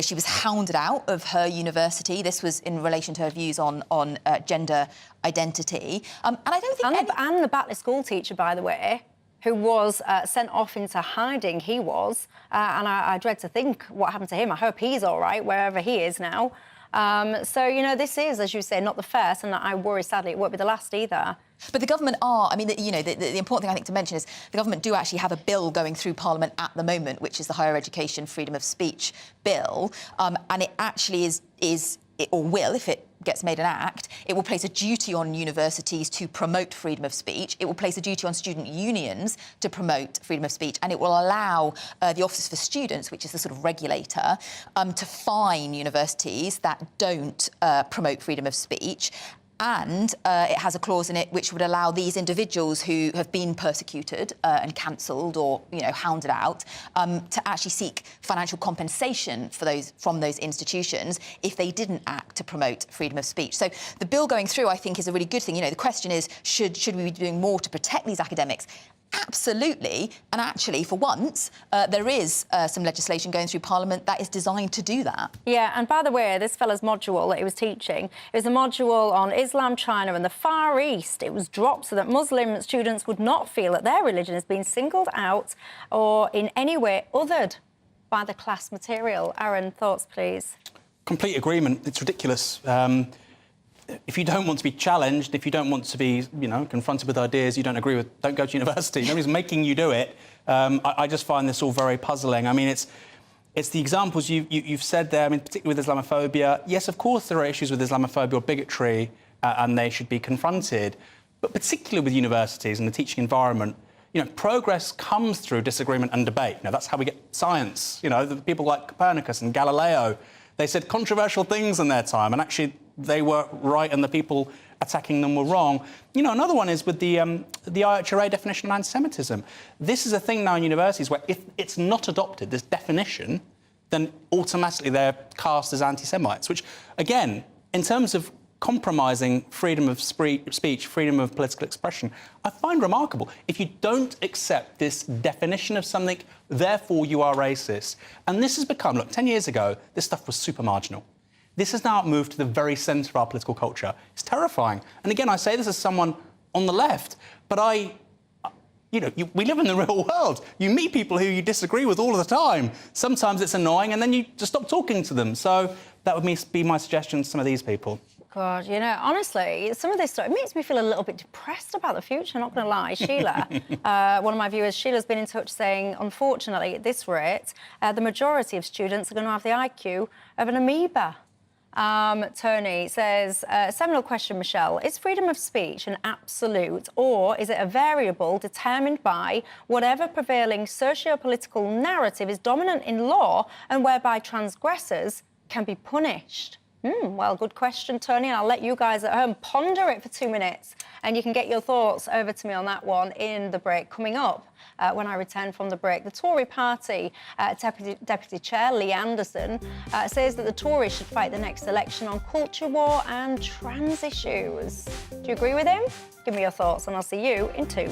she was hounded out of her university. This was in relation to her views on gender identity. And I don't think... And the Batley school teacher, by the way, who was sent off into hiding, he was. And I dread to think what happened to him. I hope he's all right, wherever he is now. This is, as you say, not the first, and I worry, sadly, it won't be the last either. But the government are, the important thing I think to mention is the government do actually have a bill going through Parliament at the moment, which is the Higher Education Freedom of Speech Bill, and it actually is or will, if it gets made an act, it will place a duty on universities to promote freedom of speech. It will place a duty on student unions to promote freedom of speech, and it will allow the Office for Students, which is the sort of regulator, to fine universities that don't promote freedom of speech. And it has a clause in it which would allow these individuals who have been persecuted and cancelled or, hounded out to actually seek financial compensation from those institutions if they didn't act to promote freedom of speech. So the bill going through, I think, is a really good thing. The question is, should we be doing more to protect these academics? Absolutely. And actually, for once, there is some legislation going through Parliament that is designed to do that. Yeah, and by the way, this fella's module that he was teaching, it was a module on Islam, China and the Far East. It was dropped so that Muslim students would not feel that their religion is being singled out or in any way othered by the class material. Aaron, thoughts, please? Complete agreement. It's ridiculous. If you don't want to be challenged, if you don't want to be, confronted with ideas you don't agree with, don't go to university. Nobody's making you do it. I just find this all very puzzling. I mean, it's the examples you've said there, I mean, particularly with Islamophobia. Yes, of course, there are issues with Islamophobia or bigotry, and they should be confronted. But particularly with universities and the teaching environment, progress comes through disagreement and debate. That's how we get science. The people like Copernicus and Galileo, they said controversial things in their time, and actually they were right and the people attacking them were wrong. Another one is with the IHRA definition of anti-Semitism. This is a thing now in universities where if it's not adopted, this definition, then automatically they're cast as anti-Semites, which, again, in terms of compromising freedom of speech, freedom of political expression, I find remarkable. If you don't accept this definition of something, therefore you are racist. And this has become, look, 10 years ago, this stuff was super marginal. This has now moved to the very centre of our political culture. It's terrifying. And again, I say this as someone on the left, but we live in the real world. You meet people who you disagree with all of the time. Sometimes it's annoying, and then you just stop talking to them. So that would be my suggestion to some of these people. God, honestly, some of this stuff, it makes me feel a little bit depressed about the future, not going to lie. Sheila, one of my viewers, Sheila's been in touch saying, unfortunately, at this rate, the majority of students are going to have the IQ of an amoeba. Tony says, seminal question, Michelle. Is freedom of speech an absolute, or is it a variable determined by whatever prevailing socio-political narrative is dominant in law and whereby transgressors can be punished? Well, good question, Tony, and I'll let you guys at home ponder it for 2 minutes, and you can get your thoughts over to me on that one in the break coming up. When I return from the break, the Tory party Deputy Chair Lee Anderson says that the Tories should fight the next election on culture war and trans issues. Do you agree with him? Give me your thoughts, and I'll see you in 2.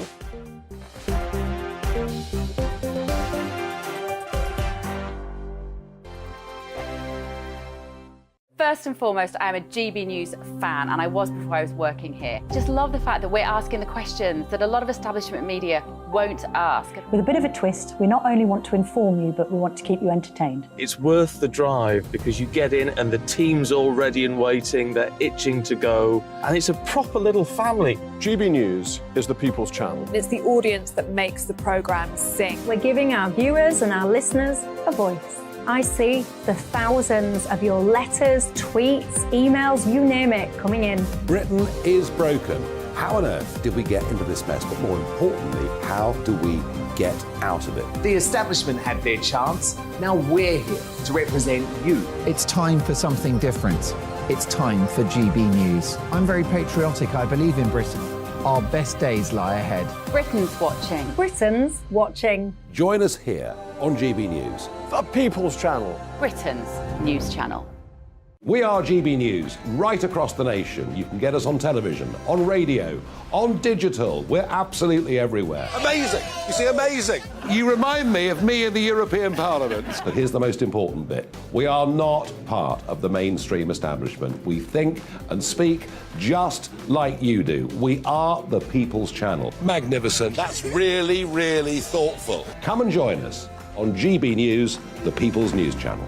First and foremost, I'm a GB News fan, and I was before I was working here. Just love the fact that we're asking the questions that a lot of establishment media won't ask. With a bit of a twist, we not only want to inform you, but we want to keep you entertained. It's worth the drive because you get in and the team's all ready and waiting, they're itching to go, and it's a proper little family. GB News is the People's Channel. It's the audience that makes the programme sing. We're giving our viewers and our listeners a voice. I see the thousands of your letters, tweets, emails, you name it, coming in. Britain is broken. How on earth did we get into this mess? But more importantly, how do we get out of it? The establishment had their chance. Now we're here to represent you. It's time for something different. It's time for GB News. I'm very patriotic. I believe in Britain. Our best days lie ahead. Britain's watching. Britain's watching. Join us here on GB News. The People's Channel. Britain's news channel. We are GB News, right across the nation. You can get us on television, on radio, on digital. We're absolutely everywhere. Amazing. You see, amazing. You remind me of me in the European Parliament. But here's the most important bit. We are not part of the mainstream establishment. We think and speak just like you do. We are the People's Channel. Magnificent. That's really, really thoughtful. Come and join us on GB News, the People's News Channel.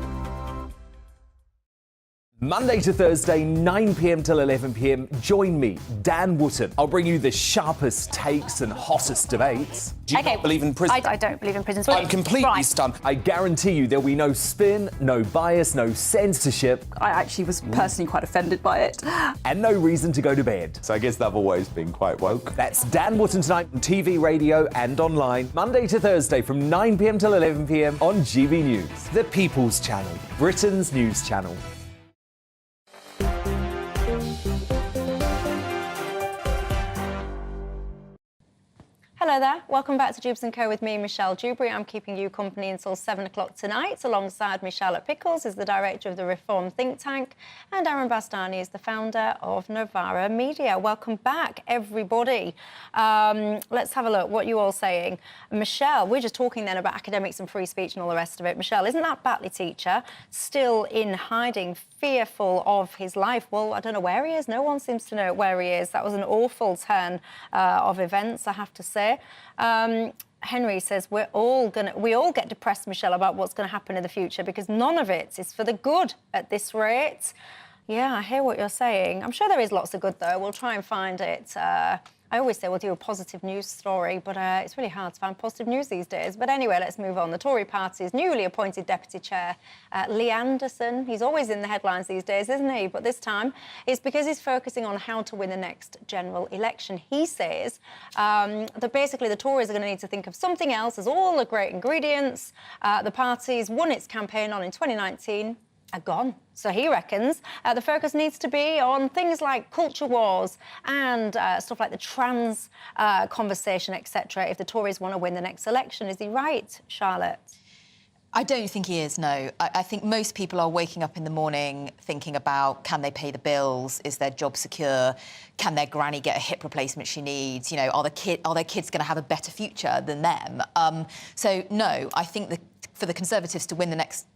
Monday to Thursday, 9 p.m. till 11 p.m. Join me, Dan Wootton. I'll bring you the sharpest takes and hottest debates. Do you not believe in prison? I don't believe in prison. I'm completely stunned. I guarantee you there'll be no spin, no bias, no censorship. I actually was personally quite offended by it. And no reason to go to bed. So I guess they've always been quite woke. That's Dan Wootton tonight on TV, radio and online. Monday to Thursday from 9 p.m. till 11 p.m. on GB News. The People's Channel, Britain's news channel. Hello there, welcome back to Dewbs & Co with me, Michelle Dewberry. I'm keeping you company until 7 o'clock tonight. Alongside me, Charlotte Pickles is the director of the Reform think tank, and Aaron Bastani is the founder of Novara Media. Welcome back, everybody. Let's have a look, what you all saying. Michelle, we're just talking then about academics and free speech and all the rest of it. Michelle, isn't that Batley teacher still in hiding, fearful of his life? Well, I don't know where he is. No one seems to know where he is. That was an awful turn of events, I have to say. Henry says we all get depressed, Michelle, about what's going to happen in the future because none of it is for the good at this rate. Yeah, I hear what you're saying. I'm sure there is lots of good, though. We'll try and find it. I always say we'll do a positive news story, but it's really hard to find positive news these days. But anyway, let's move on. The Tory party's newly appointed deputy chair, Lee Anderson. He's always in the headlines these days, isn't he? But this time it's because he's focusing on how to win the next general election. He says that basically the Tories are going to need to think of something else as all the great ingredients the party's won its campaign on in 2019 are gone. So he reckons the focus needs to be on things like culture wars and stuff like the trans conversation, etc., if the Tories want to win the next election. Is he right, Charlotte? I don't think he is, no. I think most people are waking up in the morning thinking about, can they pay the bills? Is their job secure? Can their granny get a hip replacement she needs? You know, are their kids going to have a better future than them? So, no, I think that for the Conservatives to win the next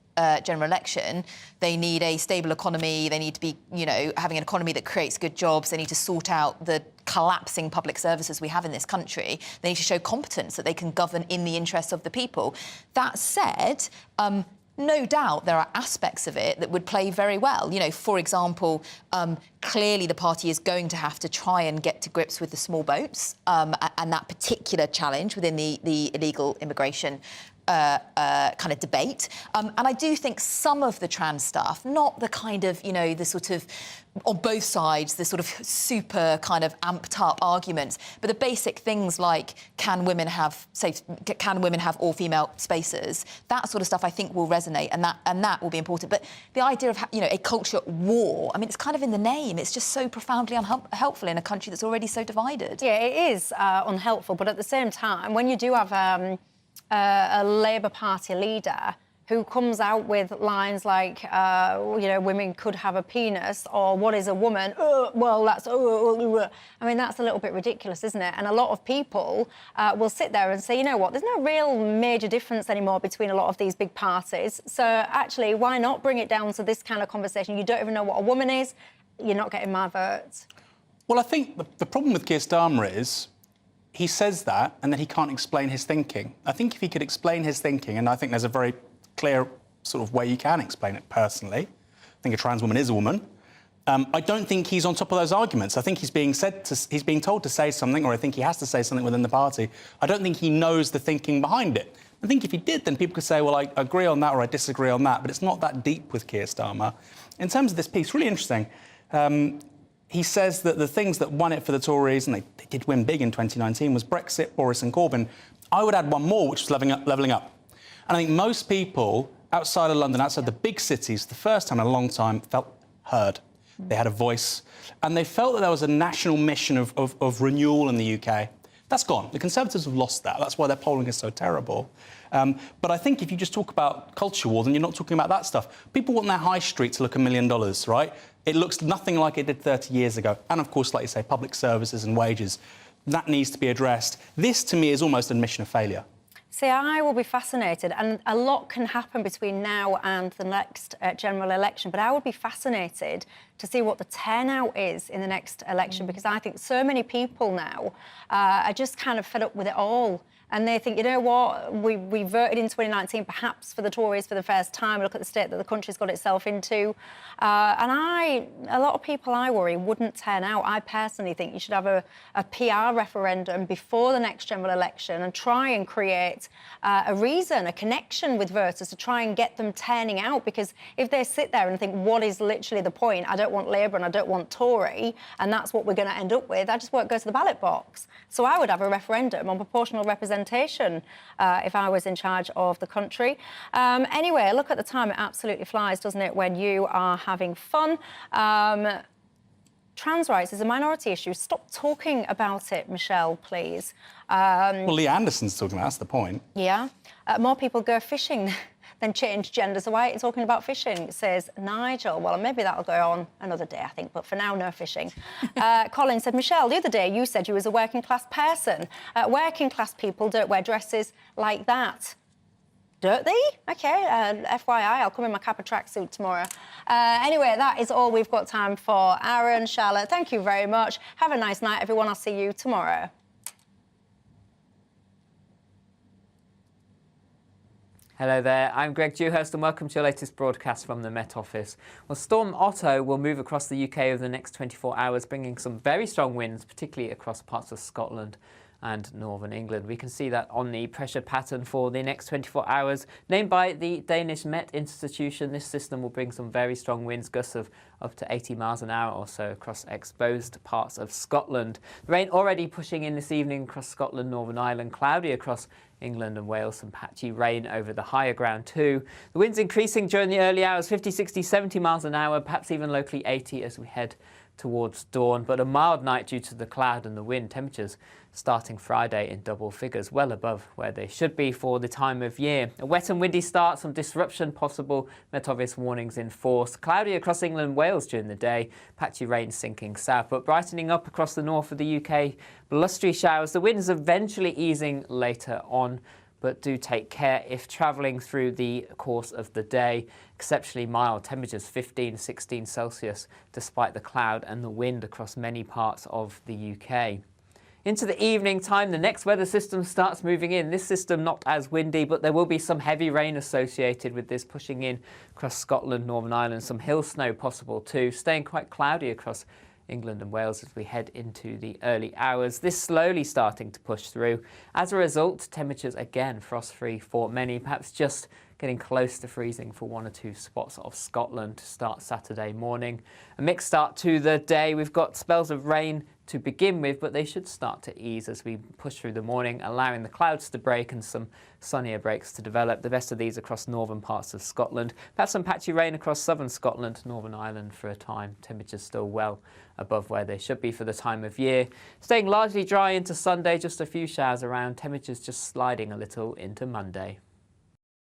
general election, they need a stable economy. They need to be, you know, having an economy that creates good jobs. They need to sort out the collapsing public services we have in this country. They need to show competence that they can govern in the interests of the people. That said, no doubt there are aspects of it that would play very well. You know, for example, clearly the party is going to have to try and get to grips with the small boats and that particular challenge within the illegal immigration kind of debate. And I do think some of the trans stuff, not the kind of, you know, the sort of, on both sides, the sort of super kind of amped up arguments, but the basic things like can women have all female spaces, that sort of stuff I think will resonate and that will be important. But the idea of, you know, a culture war, I mean, it's kind of in the name. It's just so profoundly unhelpful in a country that's already so divided. Yeah, it is unhelpful, but at the same time, when you do have a Labour Party leader who comes out with lines like, you know, women could have a penis, or what is a woman? Well, that's... I mean, that's a little bit ridiculous, isn't it? And a lot of people will sit there and say, you know what, there's no real major difference anymore between a lot of these big parties. So, actually, why not bring it down to this kind of conversation? You don't even know what a woman is, you're not getting my votes. Well, I think the problem with Keir Starmer is he says that and then he can't explain his thinking. I think if he could explain his thinking, and I think there's a very clear sort of way you can explain it personally. I think a trans woman is a woman. I don't think he's on top of those arguments. I think he's being told to say something, or I think he has to say something within the party. I don't think he knows the thinking behind it. I think if he did, then people could say, well, I agree on that or I disagree on that, but it's not that deep with Keir Starmer. In terms of this piece, really interesting, he says that the things that won it for the Tories, and they did win big in 2019, was Brexit, Boris and Corbyn. I would add one more, which was levelling up. And I think most people outside of London, outside the big cities, the first time in a long time, felt heard. They had a voice. And they felt that there was a national mission of renewal in the UK. That's gone. The Conservatives have lost that. That's why their polling is so terrible. But I think if you just talk about culture war, then you're not talking about that stuff. People want their high street to look $1 million, right? It looks nothing like it did 30 years ago. And, of course, like you say, public services and wages. That needs to be addressed. This, to me, is almost an admission of failure. See, I will be fascinated, and a lot can happen between now and the next general election, but I would be fascinated to see what the turnout is in the next election, because I think so many people now are just kind of fed up with it all. And they think, you know what, we voted in 2019 perhaps for the Tories for the first time. Look at the state that the country's got itself into. And a lot of people I worry wouldn't turn out. I personally think you should have a PR referendum before the next general election and try and create a reason, a connection with voters to try and get them turning out. Because if they sit there and think, what is literally the point? I don't want Labour and I don't want Tory, and that's what we're going to end up with, I just won't go to the ballot box. So I would have a referendum on proportional representation if I was in charge of the country. Anyway, look at the time. It absolutely flies, doesn't it, when you are having fun. Trans rights is a minority issue. Stop talking about it, Michelle, please. Well, Lee Anderson's talking about, that's the point. Yeah. More people go fishing than change gender. So why are you talking about fishing, says Nigel. Well, maybe that'll go on another day, I think, but for now, no fishing. Colin said, Michelle, the other day you said you was a working class person. Working class people don't wear dresses like that. Don't they? OK, FYI, I'll come in my Kappa tracksuit tomorrow. Anyway, that is all we've got time for. Aaron, Charlotte, thank you very much. Have a nice night, everyone. I'll see you tomorrow. Hello there, I'm Greg Dewhurst and welcome to your latest broadcast from the Met Office. Well, Storm Otto will move across the UK over the next 24 hours, bringing some very strong winds, particularly across parts of Scotland and northern England. We can see that on the pressure pattern for the next 24 hours. Named by the Danish Met Institution, this system will bring some very strong winds, gusts of up to 80 miles an hour or so across exposed parts of Scotland. The rain already pushing in this evening across Scotland, Northern Ireland, cloudy across England and Wales, some patchy rain over the higher ground too. The winds increasing during the early hours, 50, 60, 70 miles an hour, perhaps even locally 80 as we head towards dawn, but a mild night due to the cloud and the wind. Temperatures starting Friday in double figures, well above where they should be for the time of year. A wet and windy start, some disruption possible, Met Office warnings in force. Cloudy across England and Wales during the day, patchy rain sinking south, but brightening up across the north of the UK. Blustery showers, the winds eventually easing later on, but do take care if travelling through the course of the day. Exceptionally mild temperatures, 15, 16 Celsius, despite the cloud and the wind across many parts of the UK. Into the evening time, the next weather system starts moving in. This system not as windy, but there will be some heavy rain associated with this, pushing in across Scotland, Northern Ireland, some hill snow possible too, staying quite cloudy across England and Wales as we head into the early hours. This slowly starting to push through. As a result, temperatures again frost-free for many, perhaps just getting close to freezing for one or two spots of Scotland to start Saturday morning. A mixed start to the day. We've got spells of rain to begin with, but they should start to ease as we push through the morning, allowing the clouds to break and some sunnier breaks to develop. The best of these across northern parts of Scotland. Perhaps some patchy rain across southern Scotland, Northern Ireland for a time. Temperatures still well above where they should be for the time of year. Staying largely dry into Sunday, just a few showers around. Temperatures just sliding a little into Monday.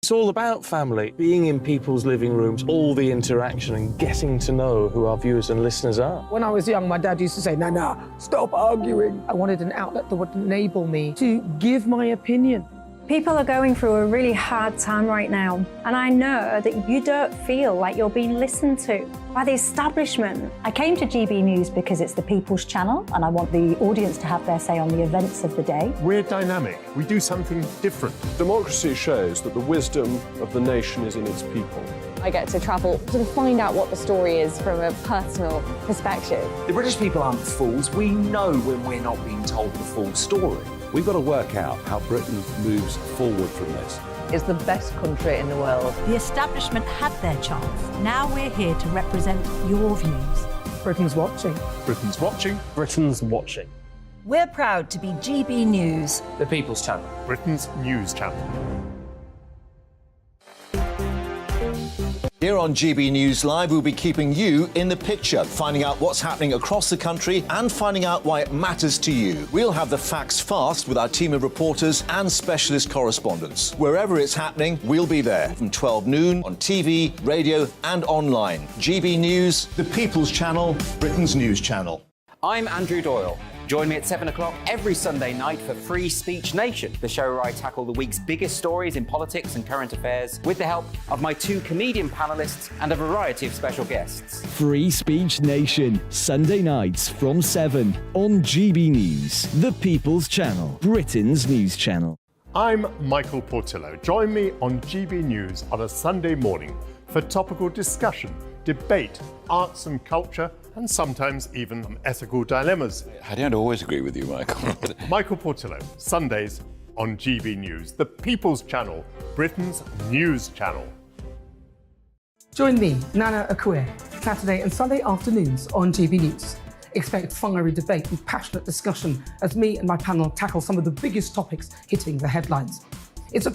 It's all about family, being in people's living rooms, all the interaction and getting to know who our viewers and listeners are. When I was young, my dad used to say, "Nana, stop arguing." I wanted an outlet that would enable me to give my opinion. People are going through a really hard time right now, and I know that you don't feel like you're being listened to by the establishment. I came to GB News because it's the People's Channel, and I want the audience to have their say on the events of the day. We're dynamic. We do something different. Democracy shows that the wisdom of the nation is in its people. I get to travel to find out what the story is from a personal perspective. The British people aren't fools. We know when we're not being told the full story. We've got to work out how Britain moves forward from this. It's the best country in the world. The establishment had their chance. Now we're here to represent your views. Britain's watching. Britain's watching. Britain's watching. We're proud to be GB News. The People's Channel. Britain's news channel. Here on GB News Live, we'll be keeping you in the picture, finding out what's happening across the country and finding out why it matters to you. We'll have the facts fast with our team of reporters and specialist correspondents. Wherever it's happening, we'll be there from 12 noon on TV, radio and online. GB News, the People's Channel, Britain's news channel. I'm Andrew Doyle. Join me at 7 o'clock every Sunday night for Free Speech Nation, the show where I tackle the week's biggest stories in politics and current affairs with the help of my two comedian panellists and a variety of special guests. Free Speech Nation, Sunday nights from 7 on GB News, the People's Channel, Britain's news channel. I'm Michael Portillo. Join me on GB News on a Sunday morning for topical discussion, debate, arts and culture, and sometimes even ethical dilemmas. I don't always agree with you, Michael. Michael Portillo, Sundays on GB News, the People's Channel, Britain's news channel. Join me, Nana Akue, Saturday and Sunday afternoons on GB News. Expect fiery debate and passionate discussion as me and my panel tackle some of the biggest topics hitting the headlines. It's a